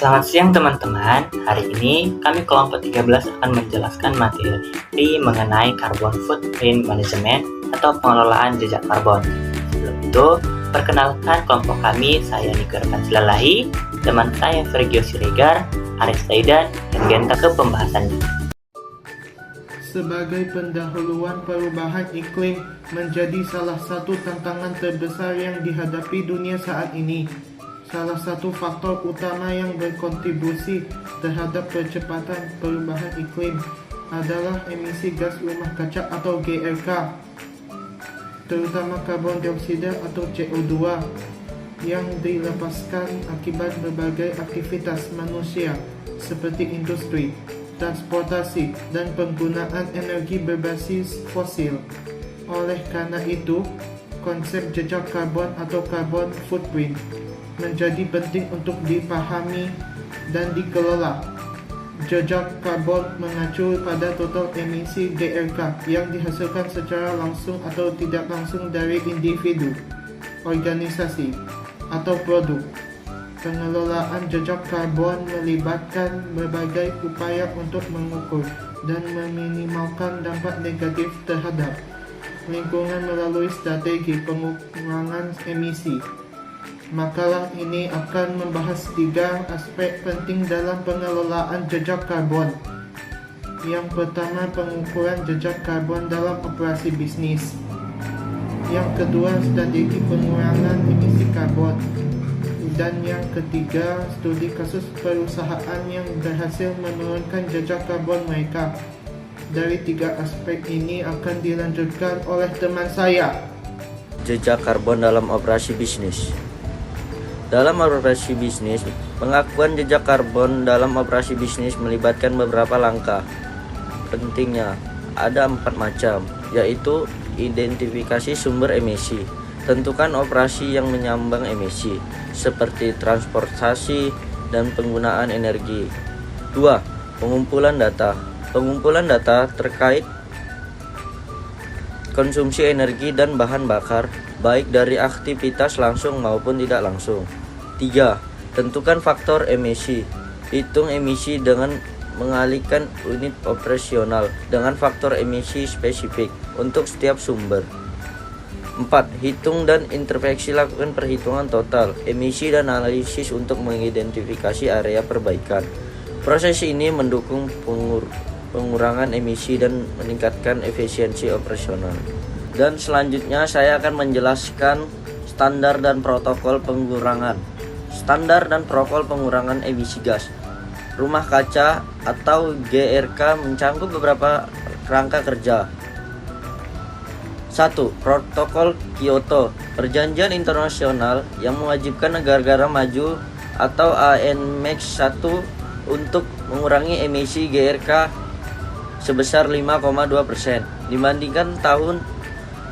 Selamat siang teman-teman. Hari ini kami kelompok 13 akan menjelaskan materi mengenai carbon footprint management atau pengelolaan jejak karbon. Sebelum itu, perkenalkan kelompok kami, saya Niko Silalahi, teman saya Fergio Siregar, Aris Taidan, dan Genta ke pembahasannya. Sebagai pendahuluan, perubahan iklim menjadi salah satu tantangan terbesar yang dihadapi dunia saat ini. Salah satu faktor utama yang berkontribusi terhadap percepatan perubahan iklim adalah emisi gas rumah kaca atau GRK, terutama karbon dioksida atau CO2 yang dilepaskan akibat berbagai aktivitas manusia seperti industri, transportasi, dan penggunaan energi berbasis fosil. Oleh karena itu, konsep jejak karbon atau carbon footprint menjadi penting untuk dipahami dan dikelola. Jejak karbon mengacu pada total emisi GRK yang dihasilkan secara langsung atau tidak langsung dari individu, organisasi, atau produk. Pengelolaan jejak karbon melibatkan berbagai upaya untuk mengukur dan meminimalkan dampak negatif terhadap lingkungan melalui strategi pengurangan emisi. Makalah ini akan membahas 3 aspek penting dalam pengelolaan jejak karbon. Yang pertama, pengukuran jejak karbon dalam operasi bisnis. Yang kedua, strategi pengurangan emisi karbon. Dan yang ketiga, studi kasus perusahaan yang berhasil menurunkan jejak karbon mereka. Dari 3 aspek ini akan dilanjutkan oleh teman saya. Jejak karbon dalam operasi bisnis. Dalam operasi bisnis, pengakuan jejak karbon dalam operasi bisnis melibatkan beberapa langkah. Pentingnya, ada 4 macam, yaitu identifikasi sumber emisi, tentukan operasi yang menyumbang emisi, seperti transportasi dan penggunaan energi. 2. Pengumpulan data. Pengumpulan data terkait konsumsi energi dan bahan bakar, baik dari aktivitas langsung maupun tidak langsung. 3. Tentukan faktor emisi. Hitung emisi dengan mengalihkan unit operasional dengan faktor emisi spesifik untuk setiap sumber. 4. Hitung dan introspeksi, lakukan perhitungan total emisi dan analisis untuk mengidentifikasi area perbaikan. Proses ini mendukung pengurangan emisi dan meningkatkan efisiensi operasional. Dan selanjutnya saya akan menjelaskan standar dan protokol pengurangan. Standar dan protokol pengurangan emisi gas rumah kaca atau GRK mencangkup beberapa kerangka kerja. 1. Protokol Kyoto, perjanjian internasional yang mewajibkan negara-negara maju atau ANMEX 1 untuk mengurangi emisi GRK sebesar 5,2% dibandingkan tahun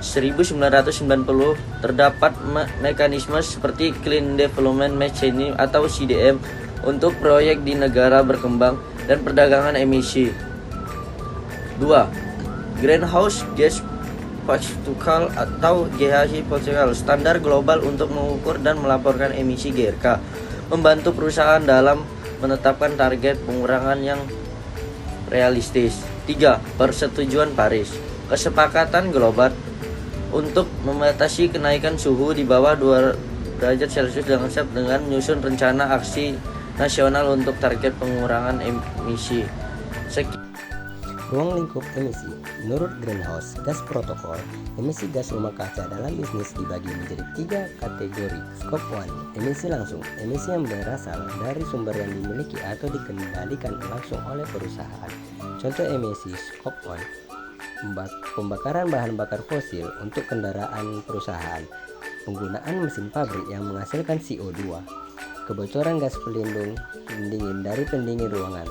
1990. Terdapat mekanisme seperti Clean Development Mechanism atau CDM untuk proyek di negara berkembang dan perdagangan emisi. 2. Greenhouse Gas Protocol atau GHG Protocol, standar global untuk mengukur dan melaporkan emisi GRK, membantu perusahaan dalam menetapkan target pengurangan yang realistis. 3. Persetujuan Paris, kesepakatan global untuk membatasi kenaikan suhu di bawah 2 derajat Celcius dengan menyusun rencana aksi nasional untuk target pengurangan emisi. Ruang lingkup emisi. Menurut Greenhouse Gas Protocol, emisi gas rumah kaca dalam bisnis dibagi menjadi 3 kategori. Scope 1, emisi langsung, emisi yang berasal dari sumber yang dimiliki atau dikendalikan langsung oleh perusahaan. Contoh emisi Scope 1, pembakaran bahan bakar fosil untuk kendaraan perusahaan, penggunaan mesin pabrik yang menghasilkan CO2, kebocoran gas pelindung pendingin dari pendingin ruangan.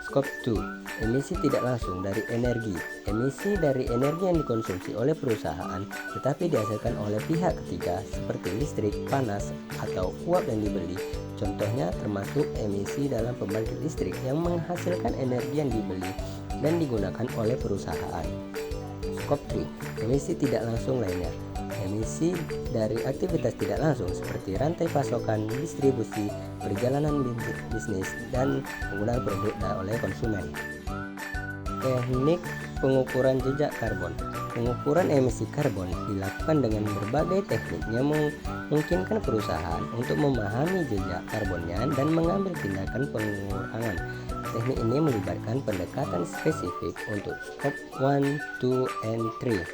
Scope 2, emisi tidak langsung dari energi, emisi dari energi yang dikonsumsi oleh perusahaan tetapi dihasilkan oleh pihak ketiga seperti listrik, panas, atau uap yang dibeli. Contohnya termasuk emisi dalam pembangkit listrik yang menghasilkan energi yang dibeli dan digunakan oleh perusahaan. Scope 3, emisi tidak langsung lainnya, emisi dari aktivitas tidak langsung seperti rantai pasokan, distribusi, perjalanan bisnis, dan penggunaan produk oleh konsumen. Teknik pengukuran jejak karbon. Pengukuran emisi karbon dilakukan dengan berbagai teknik yang memungkinkan perusahaan untuk memahami jejak karbonnya dan mengambil tindakan pengurangan. Teknik ini melibatkan pendekatan spesifik untuk scope 1, 2, and 3.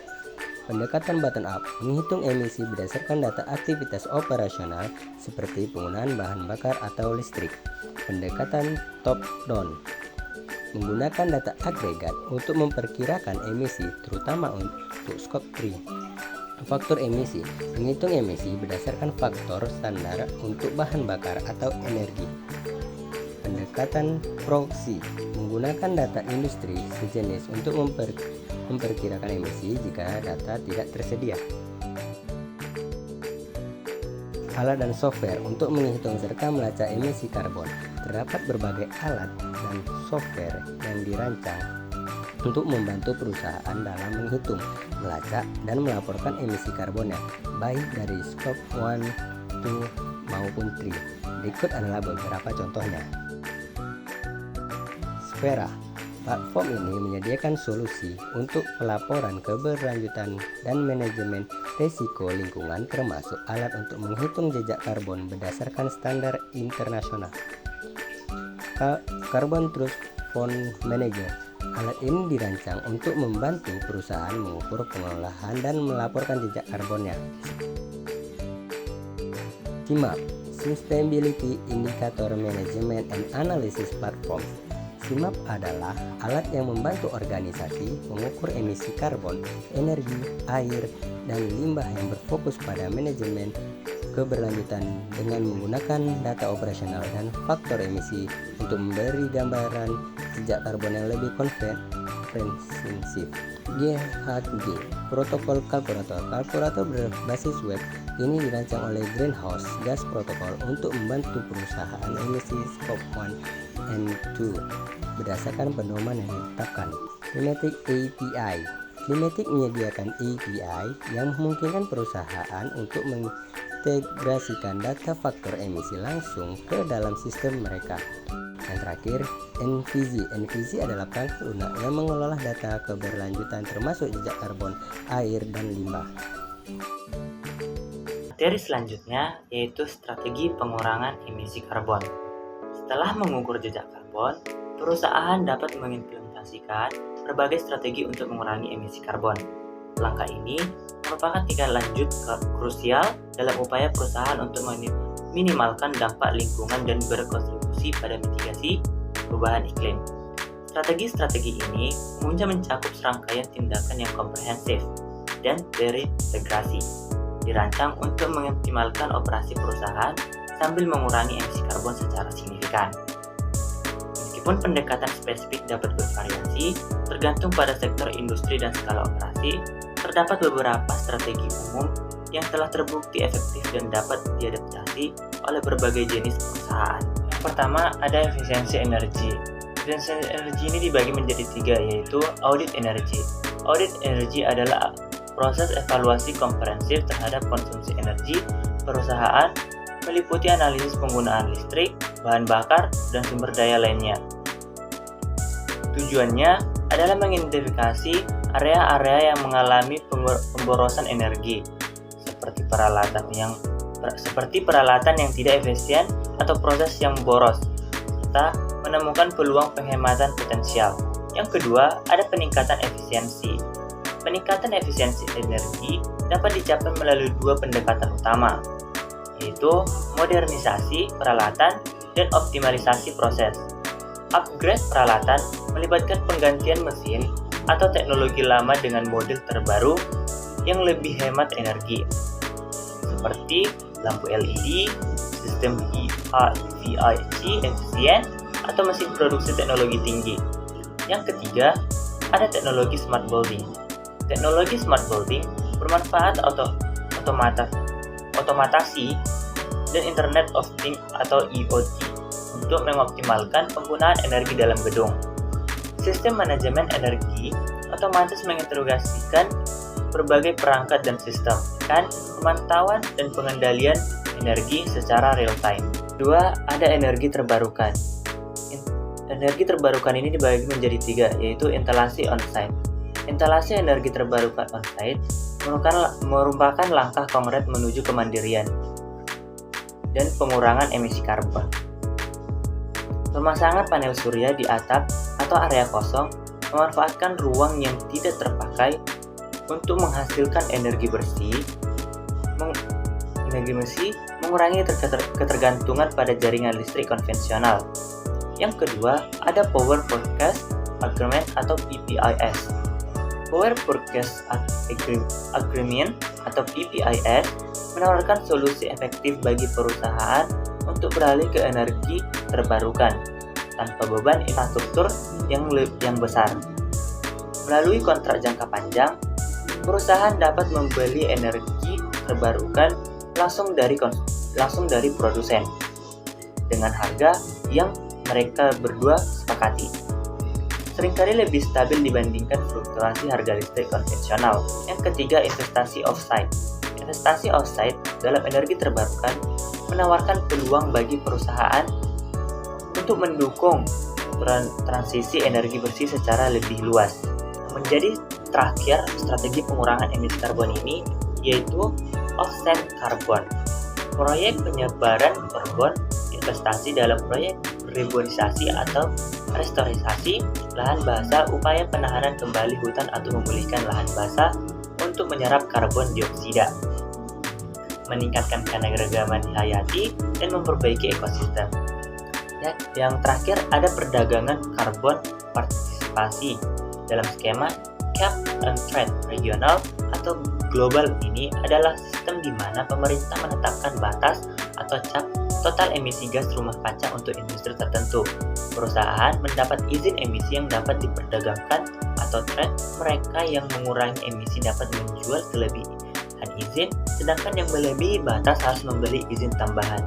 Pendekatan bottom up menghitung emisi berdasarkan data aktivitas operasional seperti penggunaan bahan bakar atau listrik. Pendekatan top down menggunakan data agregat untuk memperkirakan emisi terutama untuk scope 3. Faktor emisi menghitung emisi berdasarkan faktor standar untuk bahan bakar atau energi. Pendekatan proxy menggunakan data industri sejenis untuk memperkirakan emisi jika data tidak tersedia. Alat dan software untuk menghitung serta melacak emisi karbon. Terdapat berbagai alat dan software yang dirancang untuk membantu perusahaan dalam menghitung, melacak, dan melaporkan emisi karbonnya, baik dari scope 1, 2, maupun 3. Berikut adalah beberapa contohnya. Sfera. Platform ini menyediakan solusi untuk pelaporan keberlanjutan dan manajemen risiko lingkungan, termasuk alat untuk menghitung jejak karbon berdasarkan standar internasional. Carbon Trust Fund Manager. Alat ini dirancang untuk membantu perusahaan mengukur pengolahan dan melaporkan jejak karbonnya. SIMAP, Sustainability Indicator Management and Analysis Platform. SIMAP adalah alat yang membantu organisasi mengukur emisi karbon, energi, air, dan limbah yang berfokus pada manajemen keberlanjutan dengan menggunakan data operasional dan faktor emisi untuk memberi gambaran jejak karbon yang lebih komprehensif. GHG, Protokol Kalkulator. Kalkulator berbasis web ini dirancang oleh Greenhouse Gas Protocol untuk membantu perusahaan emisi scope 1 and 2 berdasarkan pedoman yang ditetapkan. Climatic API. Climatic menyediakan API yang memungkinkan perusahaan untuk mengintegrasikan data faktor emisi langsung ke dalam sistem mereka. Yang terakhir, NVZ. NVZ adalah perangkat lunak yang mengelola data keberlanjutan termasuk jejak karbon, air, dan limbah. Materi selanjutnya yaitu strategi pengurangan emisi karbon. Setelah mengukur jejak karbon, perusahaan dapat mengimplementasikan berbagai strategi untuk mengurangi emisi karbon. Langkah ini merupakan tingkat lanjut krusial dalam upaya perusahaan untuk meminimalkan dampak lingkungan dan berkontribusi pada mitigasi perubahan iklim. Strategi-strategi ini umumnya mencakup serangkaian tindakan yang komprehensif dan terintegrasi, dirancang untuk mengoptimalkan operasi perusahaan sambil mengurangi emisi karbon secara signifikan. Meskipun pendekatan spesifik dapat bervariasi tergantung pada sektor industri dan skala operasi, terdapat beberapa strategi umum yang telah terbukti efektif dan dapat diadaptasi oleh berbagai jenis perusahaan. Yang pertama, ada efisiensi energi. Efisiensi energi ini dibagi menjadi 3, yaitu audit energi. Audit energi adalah proses evaluasi komprehensif terhadap konsumsi energi perusahaan, meliputi analisis penggunaan listrik, bahan bakar, dan sumber daya lainnya. Tujuannya adalah mengidentifikasi area-area yang mengalami pemborosan energi, seperti peralatan yang tidak efisien atau proses yang boros, serta menemukan peluang penghematan potensial. Yang kedua, ada peningkatan efisiensi. Peningkatan efisiensi energi dapat dicapai melalui 2 pendekatan utama, yaitu modernisasi peralatan dan optimalisasi proses. Upgrade peralatan melibatkan penggantian mesin atau teknologi lama dengan model terbaru yang lebih hemat energi, seperti lampu LED, sistem VIC efisien, atau mesin produksi teknologi tinggi. Yang ketiga, ada teknologi smart building. Teknologi smart building bermanfaat otomatasi dan Internet of Things atau IoT untuk mengoptimalkan penggunaan energi dalam gedung. Sistem manajemen energi otomatis mengintegrasikan berbagai perangkat dan sistem, kan pemantauan dan pengendalian energi secara real time. Kedua, ada energi terbarukan. Energi terbarukan ini dibagi menjadi 3, yaitu instalasi on-site. Instalasi energi terbarukan on-site merupakan langkah konkret menuju kemandirian dan pengurangan emisi karbon. Pemasangan panel surya di atap atau area kosong memanfaatkan ruang yang tidak terpakai untuk menghasilkan energi bersih, mengurangi ketergantungan pada jaringan listrik konvensional. Yang kedua, ada Power Purchase Agreement atau PPAS. Power Purchase Agreement atau PPAS menawarkan solusi efektif bagi perusahaan untuk beralih ke energi terbarukan tanpa beban infrastruktur yang besar. Melalui kontrak jangka panjang, perusahaan dapat membeli energi terbarukan langsung dari produsen dengan harga yang mereka berdua sepakati. Seringkali lebih stabil dibandingkan fluktuasi harga listrik konvensional. Yang ketiga, investasi off-site. Investasi off-site dalam energi terbarukan menawarkan peluang bagi perusahaan untuk mendukung transisi energi bersih secara lebih luas. Menjadi terakhir, strategi pengurangan emisi karbon ini yaitu offset karbon. Proyek penyebaran karbon, investasi dalam proyek reboisasi atau restorisasi lahan basah, upaya penahanan kembali hutan atau memulihkan lahan basah untuk menyerap karbon dioksida, meningkatkan keanekaragaman hayati dan memperbaiki ekosistem. Yang terakhir ada perdagangan karbon partisipasi dalam skema Cap and Trade regional atau global. Ini adalah sistem di mana pemerintah menetapkan batas atau cap total emisi gas rumah kaca untuk industri tertentu. Perusahaan mendapat izin emisi yang dapat diperdagangkan atau trade. Mereka yang mengurangi emisi dapat menjual kelebihan izin, sedangkan yang melebihi batas harus membeli izin tambahan.